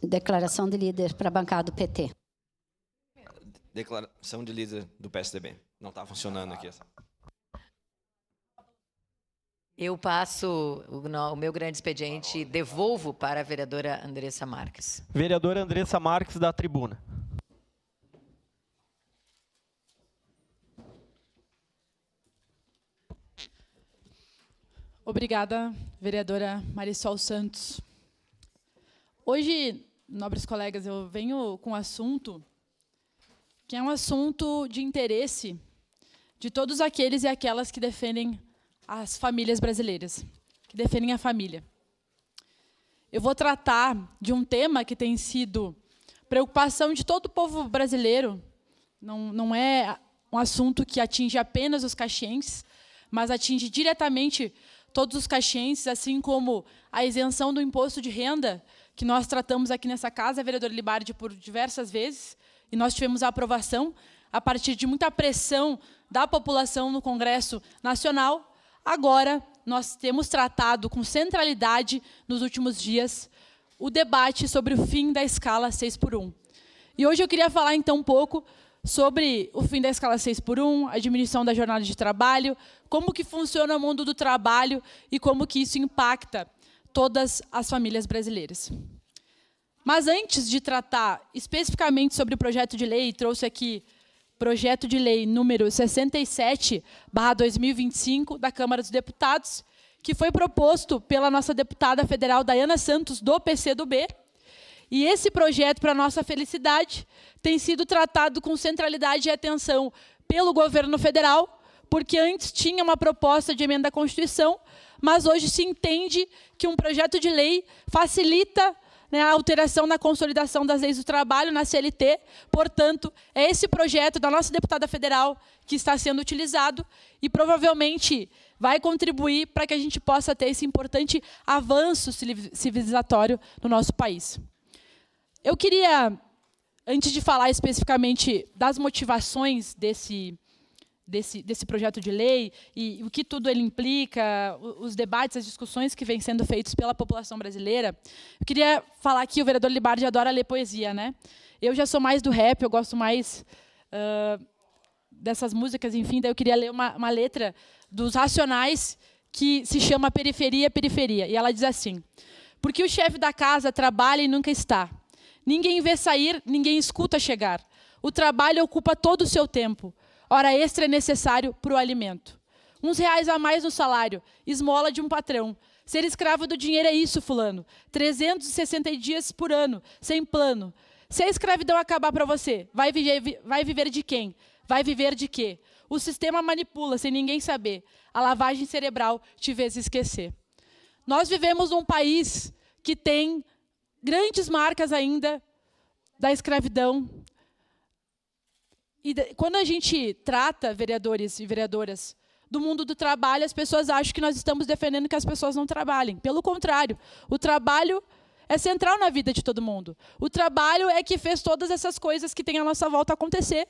Declaração de líder para a bancada do PT. Declaração de líder do PSDB. Não está funcionando aqui. Eu passo o meu grande expediente e devolvo para a vereadora Andressa Marques. Vereadora Andressa Marques, da tribuna. Obrigada, vereadora Marisol Santos. Hoje, nobres colegas, eu venho com um assunto que é um assunto de interesse de todos aqueles e aquelas que defendem as famílias brasileiras, que defendem a família. Eu vou tratar de um tema que tem sido preocupação de todo o povo brasileiro. Não é um assunto que atinge apenas os caxienses, mas atinge diretamente todos os caxienses, assim como a isenção do imposto de renda, que nós tratamos aqui nessa casa, a vereadora Libardi, por diversas vezes, e nós tivemos a aprovação a partir de muita pressão da população no Congresso Nacional. Agora, nós temos tratado com centralidade, nos últimos dias, o debate sobre o fim da escala 6x1. E hoje eu queria falar, então, um pouco sobre o fim da escala 6x1, a diminuição da jornada de trabalho, como que funciona o mundo do trabalho e como que isso impacta todas as famílias brasileiras. Mas antes de tratar especificamente sobre o projeto de lei, trouxe aqui projeto de lei número 67/2025 da Câmara dos Deputados, que foi proposto pela nossa deputada federal Daiana Santos, do PCdoB. E esse projeto, para nossa felicidade, tem sido tratado com centralidade e atenção pelo governo federal, porque antes tinha uma proposta de emenda à Constituição, mas hoje se entende que um projeto de lei facilita, né, a alteração na consolidação das leis do trabalho, na CLT. Portanto, é esse projeto da nossa deputada federal que está sendo utilizado e provavelmente vai contribuir para que a gente possa ter esse importante avanço civilizatório no nosso país. Eu queria, antes de falar especificamente das motivações desse projeto de lei e o que tudo ele implica, os debates, as discussões que vêm sendo feitos pela população brasileira, eu queria falar que o vereador Libardi adora ler poesia, né? Eu já sou mais do rap, eu gosto mais dessas músicas, enfim, daí eu queria ler uma letra dos Racionais que se chama Periferia, Periferia. E ela diz assim: porque o chefe da casa trabalha e nunca está. Ninguém vê sair, ninguém escuta chegar. O trabalho ocupa todo o seu tempo. Hora extra é necessário para o alimento. Uns reais a mais no salário, esmola de um patrão. Ser escravo do dinheiro é isso, fulano. 360 dias por ano, sem plano. Se a escravidão acabar para você, vai viver de quem? Vai viver de quê? O sistema manipula sem ninguém saber. A lavagem cerebral te fez esquecer. Nós vivemos num país que tem grandes marcas ainda da escravidão. E quando a gente trata, vereadores e vereadoras, do mundo do trabalho, as pessoas acham que nós estamos defendendo que as pessoas não trabalhem. Pelo contrário, o trabalho é central na vida de todo mundo. O trabalho é que fez todas essas coisas que tem à nossa volta acontecer.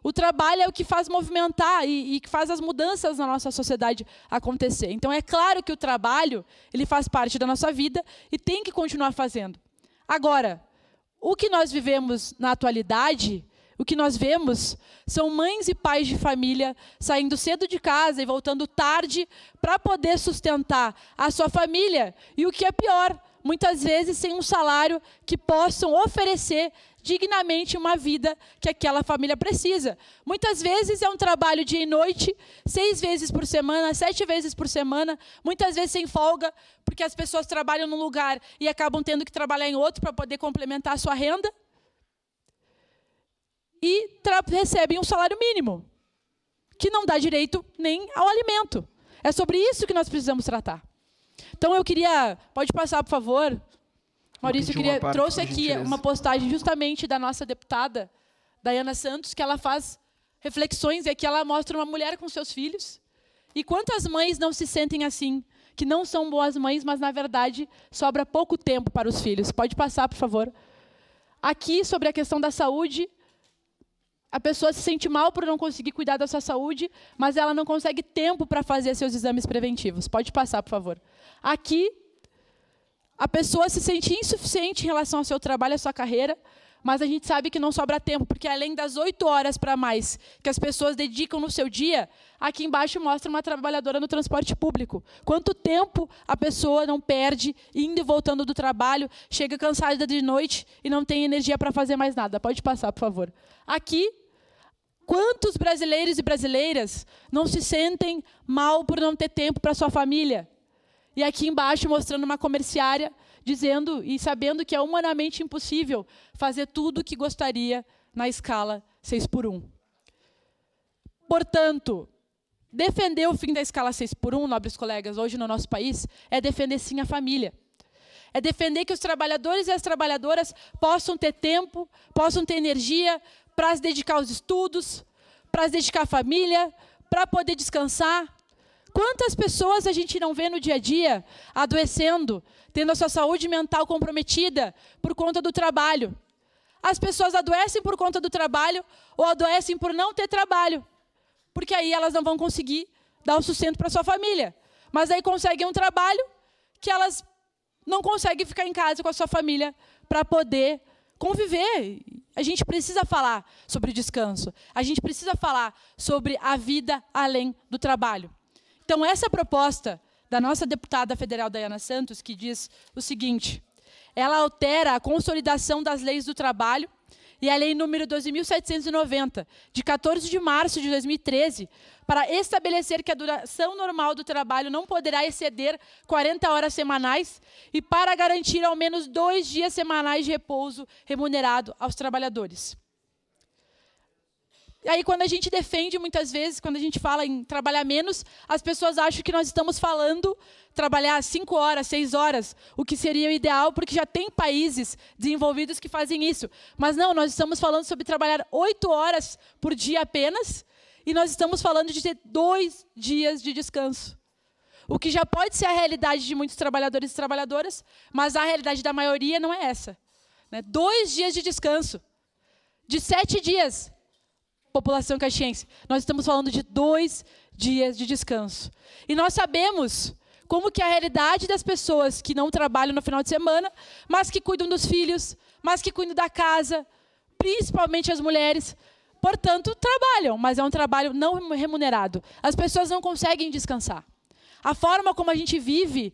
O trabalho é o que faz movimentar e que faz as mudanças na nossa sociedade acontecer. Então, é claro que o trabalho ele faz parte da nossa vida e tem que continuar fazendo. Agora, o que nós vivemos na atualidade, o que nós vemos são mães e pais de família saindo cedo de casa e voltando tarde para poder sustentar a sua família. E o que é pior, muitas vezes sem um salário que possam oferecer dignamente uma vida que aquela família precisa. Muitas vezes é um trabalho dia e noite, 6 vezes por semana, 7 vezes por semana, muitas vezes sem folga, porque as pessoas trabalham num lugar e acabam tendo que trabalhar em outro para poder complementar a sua renda. E recebem um salário mínimo, que não dá direito nem ao alimento. É sobre isso que nós precisamos tratar. Então, eu queria... Pode passar, por favor. Maurício, trouxe aqui uma postagem justamente da nossa deputada, Daiana Santos, que ela faz reflexões e aqui ela mostra uma mulher com seus filhos. E quantas mães não se sentem assim, que não são boas mães, mas, na verdade, sobra pouco tempo para os filhos. Pode passar, por favor. Aqui, sobre a questão da saúde, a pessoa se sente mal por não conseguir cuidar da sua saúde, mas ela não consegue tempo para fazer seus exames preventivos. Pode passar, por favor. Aqui, a pessoa se sente insuficiente em relação ao seu trabalho, à sua carreira, mas a gente sabe que não sobra tempo, porque além das 8 horas para mais que as pessoas dedicam no seu dia, aqui embaixo mostra uma trabalhadora no transporte público. Quanto tempo a pessoa não perde indo e voltando do trabalho, chega cansada de noite e não tem energia para fazer mais nada. Pode passar, por favor. Aqui, quantos brasileiros e brasileiras não se sentem mal por não ter tempo para sua família? E aqui embaixo mostrando uma comerciária dizendo e sabendo que é humanamente impossível fazer tudo o que gostaria na escala 6x1. Portanto, defender o fim da escala 6x1, nobres colegas, hoje no nosso país, é defender sim a família. É defender que os trabalhadores e as trabalhadoras possam ter tempo, possam ter energia para se dedicar aos estudos, para se dedicar à família, para poder descansar. Quantas pessoas a gente não vê no dia a dia adoecendo, tendo a sua saúde mental comprometida por conta do trabalho? As pessoas adoecem por conta do trabalho ou adoecem por não ter trabalho, porque aí elas não vão conseguir dar o sustento para a sua família. Mas aí conseguem um trabalho que elas não conseguem ficar em casa com a sua família para poder conviver. A gente precisa falar sobre descanso. A gente precisa falar sobre a vida além do trabalho. Então, essa proposta da nossa deputada federal, Dayana Santos, que diz o seguinte: ela altera a consolidação das leis do trabalho e a lei número 12.790, de 14 de março de 2013, para estabelecer que a duração normal do trabalho não poderá exceder 40 horas semanais e para garantir ao menos 2 dias semanais de repouso remunerado aos trabalhadores. E aí, quando a gente defende, muitas vezes, quando a gente fala em trabalhar menos, as pessoas acham que nós estamos falando trabalhar 5 horas, 6 horas, o que seria o ideal, porque já tem países desenvolvidos que fazem isso. Mas não, nós estamos falando sobre trabalhar 8 horas por dia apenas, e nós estamos falando de ter 2 dias de descanso. O que já pode ser a realidade de muitos trabalhadores e trabalhadoras, mas a realidade da maioria não é essa. 2 dias de descanso. De 7 dias. População caxiense, nós estamos falando de 2 dias de descanso. E nós sabemos como que é a realidade das pessoas que não trabalham no final de semana, mas que cuidam dos filhos, mas que cuidam da casa, principalmente as mulheres. Portanto, trabalham, mas é um trabalho não remunerado. As pessoas não conseguem descansar. A forma como a gente vive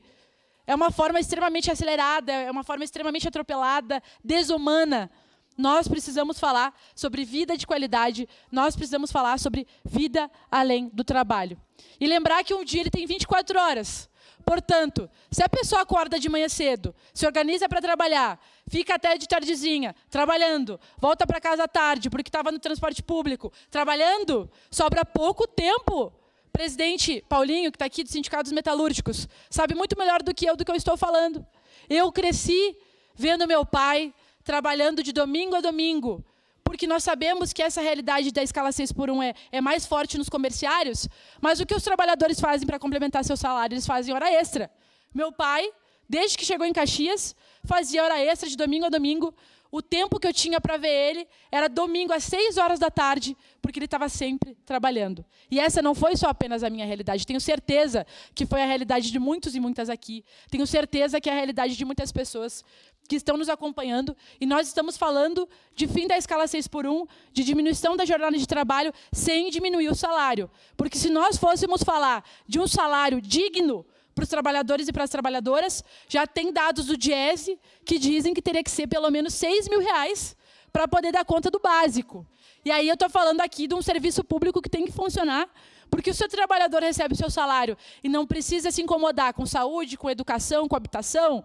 é uma forma extremamente acelerada, é uma forma extremamente atropelada, desumana. Nós precisamos falar sobre vida de qualidade, nós precisamos falar sobre vida além do trabalho. E lembrar que um dia ele tem 24 horas. Portanto, se a pessoa acorda de manhã cedo, se organiza para trabalhar, fica até de tardezinha, trabalhando, volta para casa à tarde, porque estava no transporte público, trabalhando, sobra pouco tempo. Presidente Paulinho, que está aqui dos sindicatos metalúrgicos, sabe muito melhor do que eu estou falando. Eu cresci vendo meu pai trabalhando de domingo a domingo, porque nós sabemos que essa realidade da escala 6x1 é mais forte nos comerciários, mas o que os trabalhadores fazem para complementar seu salário? Eles fazem hora extra. Meu pai, desde que chegou em Caxias, fazia hora extra de domingo a domingo. O tempo que eu tinha para ver ele era domingo às 6 horas da tarde, porque ele estava sempre trabalhando. E essa não foi só apenas a minha realidade. Tenho certeza que foi a realidade de muitos e muitas aqui. Tenho certeza que é a realidade de muitas pessoas que estão nos acompanhando. E nós estamos falando de fim da escala 6x1, de diminuição da jornada de trabalho sem diminuir o salário. Porque se nós fôssemos falar de um salário digno para os trabalhadores e para as trabalhadoras, já tem dados do Diese que dizem que teria que ser pelo menos R$6.000 para poder dar conta do básico. E aí eu estou falando aqui de um serviço público que tem que funcionar, porque o seu trabalhador recebe o seu salário e não precisa se incomodar com saúde, com educação, com habitação.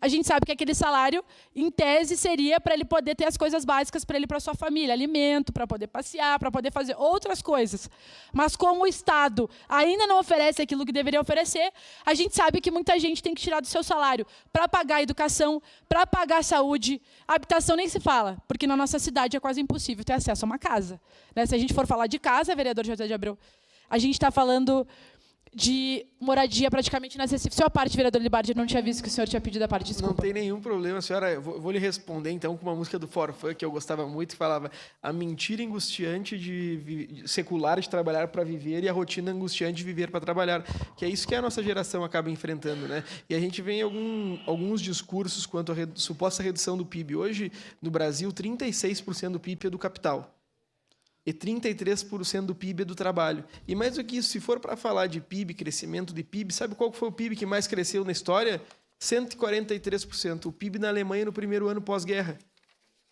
A gente sabe que aquele salário, em tese, seria para ele poder ter as coisas básicas para ele e para a sua família, alimento, para poder passear, para poder fazer outras coisas. Mas como o Estado ainda não oferece aquilo que deveria oferecer, a gente sabe que muita gente tem que tirar do seu salário para pagar a educação, para pagar a saúde. A habitação nem se fala, porque na nossa cidade é quase impossível ter acesso a uma casa. Se a gente for falar de casa, vereador José de Abreu, a gente está falando de moradia praticamente inacessível. Sua parte, vereador Libardi, eu não tinha visto que o senhor tinha pedido a parte, desculpa. Não tem nenhum problema, senhora. Eu vou lhe responder, então, com uma música do Forfã, que eu gostava muito, que falava a mentira angustiante secular de trabalhar para viver e a rotina angustiante de viver para trabalhar. Que é isso que a nossa geração acaba enfrentando, né? E a gente vê alguns discursos quanto à suposta redução do PIB. Hoje, no Brasil, 36% do PIB é do capital. E 33% do PIB é do trabalho. E mais do que isso, se for para falar de PIB, crescimento de PIB, sabe qual foi o PIB que mais cresceu na história? 143%. O PIB na Alemanha no primeiro ano pós-guerra.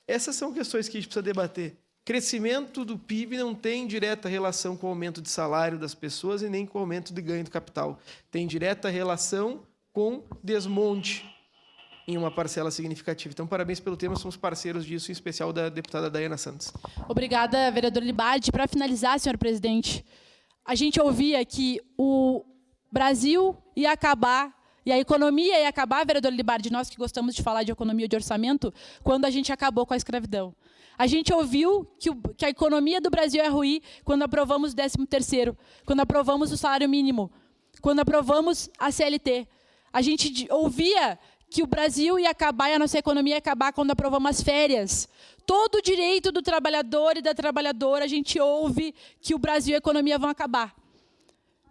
Essas são questões que a gente precisa debater. Crescimento do PIB não tem direta relação com o aumento de salário das pessoas e nem com o aumento de ganho do capital. Tem direta relação com desmonte em uma parcela significativa. Então, parabéns pelo tema, somos parceiros disso, em especial da deputada Dayana Santos. Obrigada, vereador Libardi. Para finalizar, senhor presidente, a gente ouvia que o Brasil ia acabar e a economia ia acabar, vereador Libardi, nós que gostamos de falar de economia e de orçamento, quando a gente acabou com a escravidão. A gente ouviu que a economia do Brasil é ruim quando aprovamos o 13º, quando aprovamos o salário mínimo, quando aprovamos a CLT. A gente ouvia que o Brasil ia acabar e a nossa economia ia acabar quando aprovamos as férias. Todo o direito do trabalhador e da trabalhadora, a gente ouve que o Brasil e a economia vão acabar.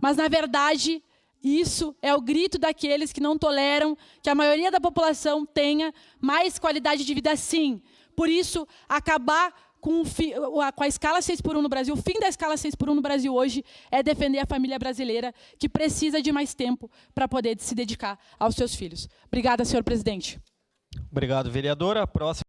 Mas, na verdade, isso é o grito daqueles que não toleram que a maioria da população tenha mais qualidade de vida, sim. Por isso, acabar com a escala 6x1 no Brasil, o fim da escala 6x1 no Brasil hoje é defender a família brasileira, que precisa de mais tempo para poder se dedicar aos seus filhos. Obrigada, senhor presidente. Obrigado, vereadora. A próxima